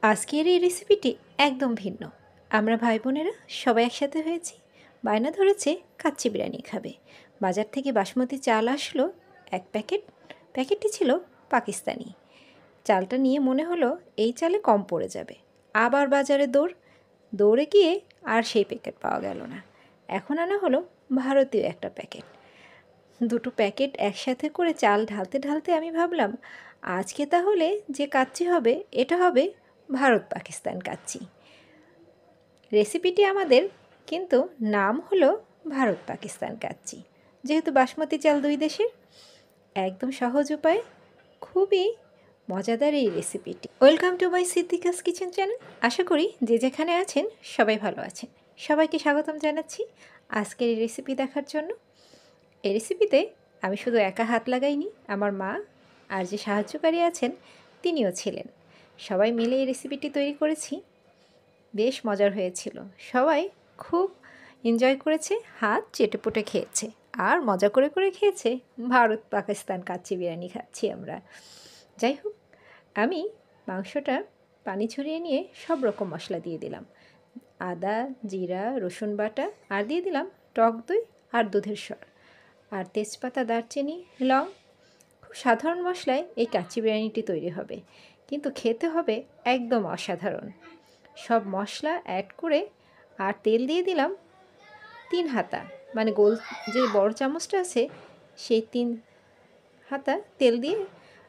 আজকের এই রেসিপিটি একদম ভিন্ন। আমরা ভাই বোনেরা সবাই একসাথে হয়েছি, বায়না ধরেছে কাচ্চি বিরিয়ানি খাবে। বাজার থেকে বাসমতি চাল আসলো 1 প্যাকেট। প্যাকেটটি ছিল পাকিস্তানি। চালটা নিয়ে মনে হলো এই চালে কম পড়ে যাবে। আবার বাজারে দৌড়ে গিয়ে আর সেই প্যাকেট পাওয়া গেল না। এখন আনা হলো ভারতীয় একটা প্যাকেট। দুটো প্যাকেট একসাথে করে চাল ঢালতে ঢালতে আমি ভাবলাম, আজকে তাহলে যে কাচ্চি হবে এটা হবে ভারত পাকিস্তান কাচ্চি। রেসিপিটি আমাদের, কিন্তু নাম হলো ভারত পাকিস্তান কাচ্চি। যেহেতু বাসমতি চাল দুই দেশের, একদম সহজ উপায়ে খুবই মজাদার এই রেসিপিটি। ওয়েলকাম টু মাই সিদ্দিকাস কিচেন চ্যানেল। আশা করি যে যেখানে আছেন সবাই ভালো আছেন। সবাইকে স্বাগতম জানাচ্ছি আজকের এই রেসিপি দেখার জন্য। এই রেসিপিতে আমি শুধু একা হাত লাগাইনি, আমার মা আর যে সাহায্যকারী আছেন তিনিও ছিলেন। সবাই মিলে এই রেসিপিটি তৈরি করেছি। বেশ মজার হয়েছিল, সবাই খুব এনজয় করেছে, হাত চেটেপুটে খেয়েছে আর মজা করে করে খেয়েছে। ভারত পাকিস্তান কাচ্চি বিরিয়ানি খাচ্ছি আমরা। যাই হোক, আমি মাংসটা পানি ছড়িয়ে নিয়ে সব রকম মশলা দিয়ে দিলাম। আদা, জিরা, রসুন বাটা, আর দিয়ে দিলাম টক দই আর দুধের সর, আর তেজপাতা, দারচিনি, লং। খুব সাধারণ মশলায় এই কাচ্চি বিরিয়ানিটি তৈরি হবে, কিন্তু খেতে হবে একদম অসাধারণ। সব মশলা অ্যাড করে আর তেল দিয়ে দিলাম 3 হাতা, মানে গোল যে বড় চামচটা আছে সেই 3 হাতা তেল দিয়ে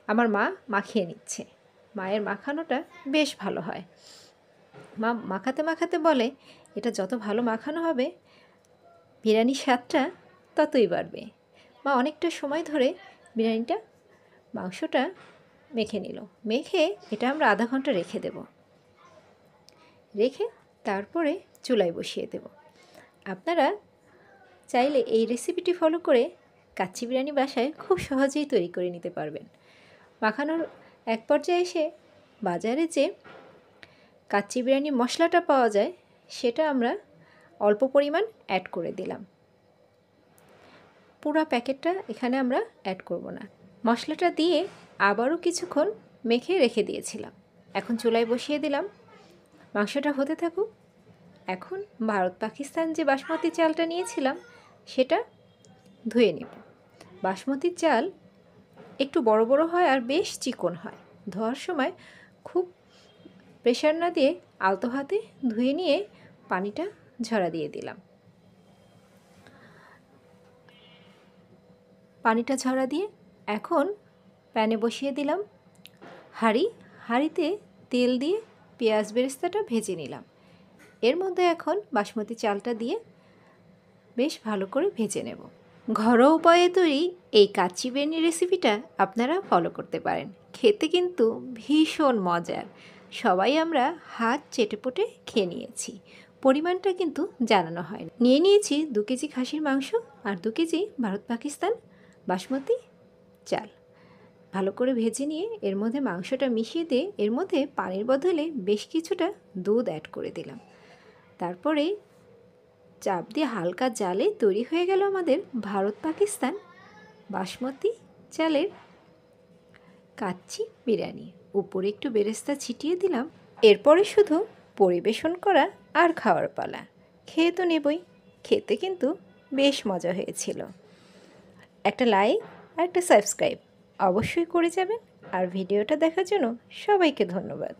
আমার মা মাখিয়ে নিচ্ছে। মায়ের মাখানোটা বেশ ভালো হয়। মা মাখাতে মাখাতে বলে, এটা যত ভালো মাখানো হবে বিরিয়ানির স্বাদটা ততই বাড়বে। মা অনেকটা সময় ধরে বিরিয়ানিটা মাংসটা মেখে নিল। মেখে এটা আমরা আধা ঘন্টা রেখে দেব। রেখে তারপরে চুলায় বসিয়ে দেব। আপনারা চাইলে এই রেসিপিটি ফলো করে কাচ্চি বিরিয়ানি বাসায় খুব সহজেই তৈরি করে নিতে পারবেন। মাখানোর এক পর্যায়ে এসে বাজারে যে কাচ্চি বিরিয়ানি মশলাটা পাওয়া যায় সেটা আমরা অল্প পরিমাণ অ্যাড করে দিলাম। পুরো প্যাকেটটা এখানে আমরা অ্যাড করব না। মশলাটা দিয়ে আবারও কিছুক্ষণ মেখে রেখে দিয়েছিলাম। এখন চুলায় বসিয়ে দিলাম, মাংসটা হতে থাকুক। এখন ভারত পাকিস্তান যে বাসমতি চালটা নিয়েছিলাম সেটা ধুয়ে নেব। বাসমতি চাল একটু বড় বড় হয় আর বেশ চিকন হয়। ধোয়ার সময় খুব প্রেশার না দিয়ে আলতো হাতে ধুয়ে নিয়ে পানিটা ঝরা দিয়ে দিলাম। পানিটা ঝরা দিয়ে এখন প্যানে বসিয়ে দিলাম হাঁড়িতে তেল দিয়ে পেঁয়াজ বেরেস্তাটা ভেজে নিলাম। এর মধ্যে এখন বাসমতি চালটা দিয়ে বেশ ভালো করে ভেজে নেব। ঘরোয়া উপায়ে তৈরি এই কাচ্চি বিরিয়ানি রেসিপিটা আপনারা ফলো করতে পারেন। খেতে কিন্তু ভীষণ মজার। সবাই আমরা হাত চেটেপুটে খেয়ে নিয়েছি। পরিমাণটা কিন্তু জানানো হয়। নিয়েছি 2 কেজি খাসির মাংস আর 2 কেজি ভারত পাকিস্তান বাসমতি চাল। ভালো করে ভেজে নিয়ে এর মধ্যে মাংসটা মিশিয়ে দিয়ে এর মধ্যে পানির বদলে বেশ কিছুটা দুধ অ্যাড করে দিলাম। তারপরে চাপ দিয়ে হালকা জালে তৈরি হয়ে গেল আমাদের ভারত পাকিস্তান বাসমতি চালের কাচ্চি বিরিয়ানি। উপরে একটু বেরেস্তা ছিটিয়ে দিলাম। এরপরে শুধু পরিবেশন করা আর খাওয়ার পালা। খেয়ে তো নেবই, খেতে কিন্তু বেশ মজা হয়েছিল। একটা লাইক আর একটা সাবস্ক্রাইব অবশ্যই করে যাবেন। আর ভিডিওটা দেখার জন্য সবাইকে ধন্যবাদ।